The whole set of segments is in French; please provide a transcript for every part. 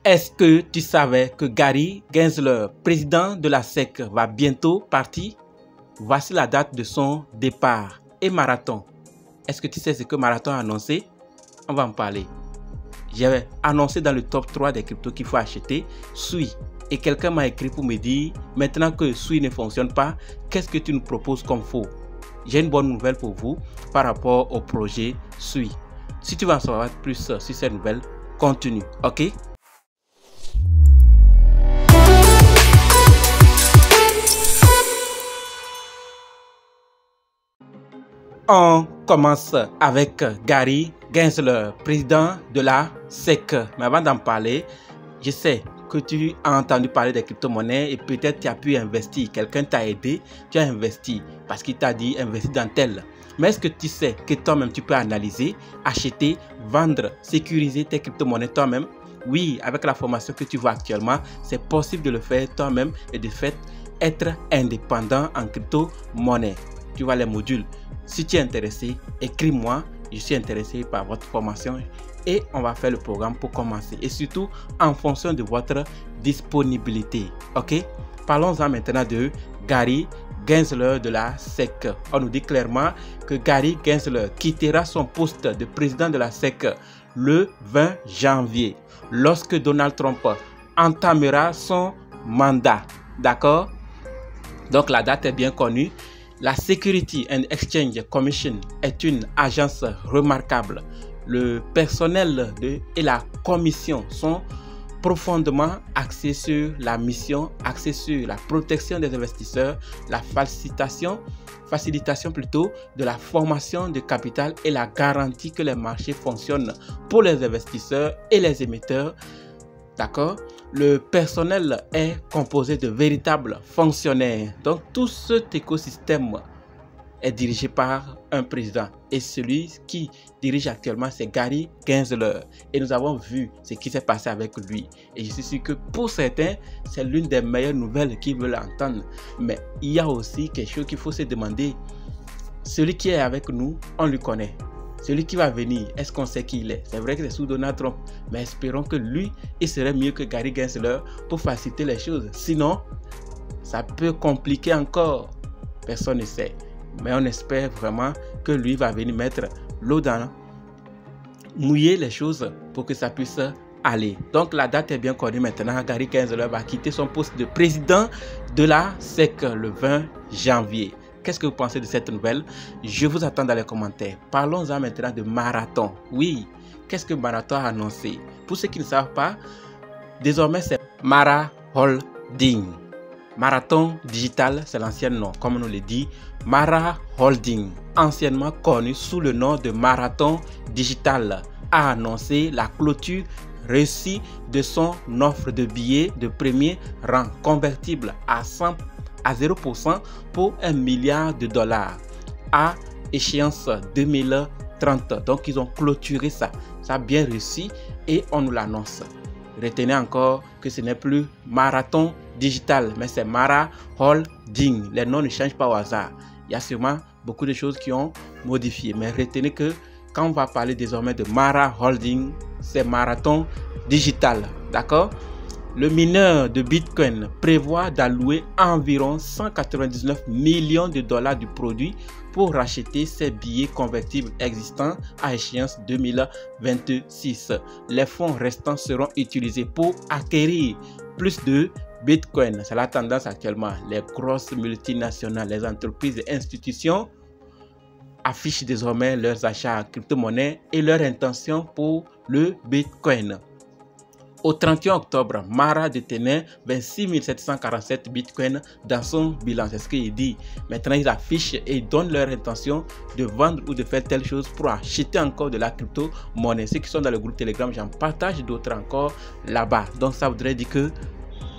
Est-ce que tu savais que Gary Gensler, président de la SEC, va bientôt partir? Voici la date de son départ. Et Marathon, est-ce que tu sais ce que Marathon a annoncé? On va en parler. J'avais annoncé dans le top 3 des cryptos qu'il faut acheter Sui. Et quelqu'un m'a écrit pour me dire, maintenant que Sui ne fonctionne pas, qu'est-ce que tu nous proposes comme faux? J'ai une bonne nouvelle pour vous par rapport au projet Sui. Si tu veux en savoir plus sur cette nouvelle, continue, ok? On commence avec Gary Gensler, président de la SEC. Mais avant d'en parler, je sais que tu as entendu parler des crypto-monnaies et peut-être tu as pu investir. Quelqu'un t'a aidé, tu as investi parce qu'il t'a dit investir dans tel. Mais est-ce que tu sais que toi-même tu peux analyser, acheter, vendre, sécuriser tes crypto-monnaies toi-même? Oui, avec la formation que tu vois actuellement, c'est possible de le faire toi-même et de fait être indépendant en crypto-monnaie. Tu vois les modules. Si tu es intéressé, écris-moi. Je suis intéressé par votre formation et on va faire le programme pour commencer. Et surtout, en fonction de votre disponibilité. Ok? Parlons-en maintenant de Gary Gensler de la SEC. On nous dit clairement que Gary Gensler quittera son poste de président de la SEC le 20 janvier, lorsque Donald Trump entamera son mandat. D'accord? Donc la date est bien connue. La Security and Exchange Commission est une agence remarquable. Le personnel et la commission sont profondément axés sur la mission, axés sur la protection des investisseurs, la facilitation de la formation de capital et la garantie que les marchés fonctionnent pour les investisseurs et les émetteurs. D'accord? Le personnel est composé de véritables fonctionnaires. Donc, tout cet écosystème est dirigé par un président. Et celui qui dirige actuellement, c'est Gary Gensler. Et nous avons vu ce qui s'est passé avec lui. Et je suis sûr que pour certains, c'est l'une des meilleures nouvelles qu'ils veulent entendre. Mais il y a aussi quelque chose qu'il faut se demander. Celui qui est avec nous, on le connaît. Celui qui va venir, est-ce qu'on sait qui il est? C'est vrai que c'est sous Donald Trump, mais espérons que lui, il serait mieux que Gary Gensler pour faciliter les choses. Sinon, ça peut compliquer encore. Personne ne sait. Mais on espère vraiment que lui va venir mettre l'eau dans, mouiller les choses pour que ça puisse aller. Donc la date est bien connue maintenant. Gary Gensler va quitter son poste de président de la SEC le 20 janvier. Qu'est-ce que vous pensez de cette nouvelle? Je vous attends dans les commentaires. Parlons-en maintenant de Marathon. Oui, qu'est-ce que Marathon a annoncé? Pour ceux qui ne savent pas, désormais c'est Mara Holding. Marathon Digital, c'est l'ancien nom, comme on nous le dit. Mara Holding, anciennement connu sous le nom de Marathon Digital, a annoncé la clôture réussie de son offre de billets de premier rang convertible à 0% pour $1 milliard à échéance 2030. Donc ils ont clôturé ça. Ça a bien réussi et on nous l'annonce. Retenez encore que ce n'est plus Marathon Digital, mais c'est Mara Holding. Les noms ne changent pas au hasard. Il y a sûrement beaucoup de choses qui ont modifié. Mais retenez que quand on va parler désormais de Mara Holding, c'est Marathon Digital. D'accord? Le mineur de Bitcoin prévoit d'allouer environ 199 millions de dollars du produit pour racheter ses billets convertibles existants à échéance 2026. Les fonds restants seront utilisés pour acquérir plus de Bitcoin. C'est la tendance actuellement. Les grosses multinationales, les entreprises et institutions affichent désormais leurs achats en crypto-monnaie et leurs intentions pour le Bitcoin. Au 31 octobre, Mara détenait 26 747 bitcoins dans son bilan. C'est ce qu'il dit. Maintenant, ils affichent et ils donnent leur intention de vendre ou de faire telle chose pour acheter encore de la crypto-monnaie. Ceux qui sont dans le groupe Telegram, j'en partage d'autres encore là-bas. Donc, ça voudrait dire que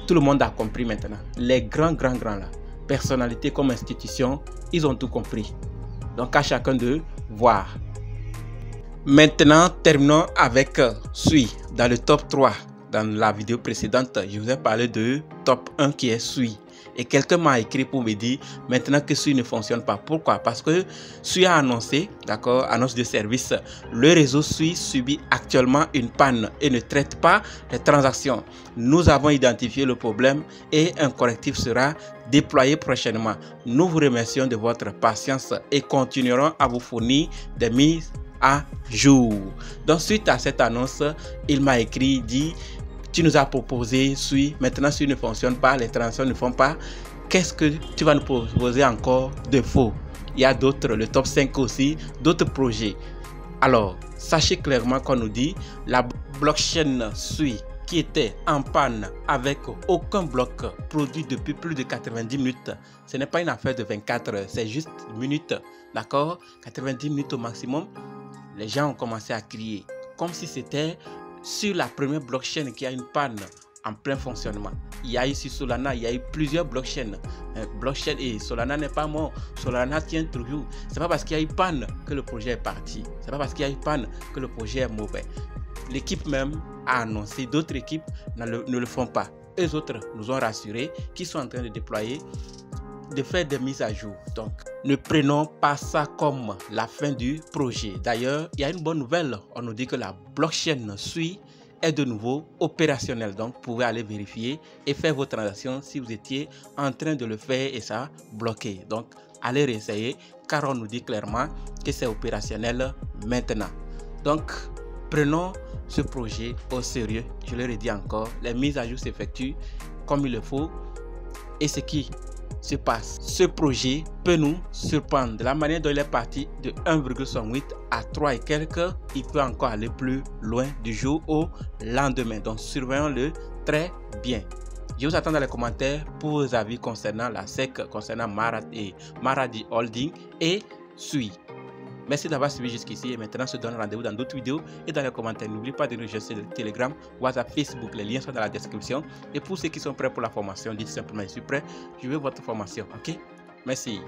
tout le monde a compris maintenant. Les grands là, personnalités comme institutions, ils ont tout compris. Donc, à chacun de voir. Maintenant, terminons avec Sui dans le top 3. Dans la vidéo précédente, je vous ai parlé de top 1 qui est Sui. Et quelqu'un m'a écrit pour me dire maintenant que SUI ne fonctionne pas. Pourquoi? Parce que SUI a annoncé, d'accord, annonce de service, le réseau SUI subit actuellement une panne et ne traite pas les transactions. Nous avons identifié le problème et un correctif sera déployé prochainement. Nous vous remercions de votre patience et continuerons à vous fournir des mises à jour. Donc suite à cette annonce, il m'a écrit, dit: tu nous as proposé SUI, maintenant SUI ne fonctionne pas, les transactions ne font pas. Qu'est-ce que tu vas nous proposer encore de faux? Il y a d'autres, le top 5 aussi, d'autres projets. Alors, sachez clairement qu'on nous dit la blockchain SUI qui était en panne avec aucun bloc produit depuis plus de 90 minutes. Ce n'est pas une affaire de 24 heures, c'est juste minutes, d'accord? 90 minutes au maximum. Les gens ont commencé à crier, comme si c'était sur la première blockchain qui a une panne en plein fonctionnement. Il y a eu sur Solana, il y a eu plusieurs blockchains. Blockchain et Solana n'est pas mort. Solana tient toujours. C'est pas parce qu'il y a eu panne que le projet est parti. C'est pas parce qu'il y a eu panne que le projet est mauvais. L'équipe même a annoncé, d'autres équipes ne le font pas. Eux autres nous ont rassurés qu'ils sont en train de déployer, de faire des mises à jour. Donc, ne prenons pas ça comme la fin du projet. D'ailleurs, il y a une bonne nouvelle. On nous dit que la blockchain SUI est de nouveau opérationnelle. Donc, vous pouvez aller vérifier et faire vos transactions si vous étiez en train de le faire et ça a bloqué. Donc, allez réessayer car on nous dit clairement que c'est opérationnel maintenant. Donc, prenons ce projet au sérieux. Je le redis encore, les mises à jour s'effectuent comme il le faut et ce qui se passe. Ce projet peut nous surprendre. De la manière dont il est parti de 1,68 à 3 et quelques, il peut encore aller plus loin du jour au lendemain. Donc surveillons-le très bien. Je vous attends dans les commentaires pour vos avis concernant la SEC, concernant Maradi Holding et SUI. Merci d'avoir suivi jusqu'ici et maintenant on se donne rendez-vous dans d'autres vidéos et dans les commentaires. N'oubliez pas de nous rejoindre sur le Telegram, WhatsApp, Facebook. Les liens sont dans la description. Et pour ceux qui sont prêts pour la formation, dites simplement: je suis prêt, je veux votre formation. Ok? Merci.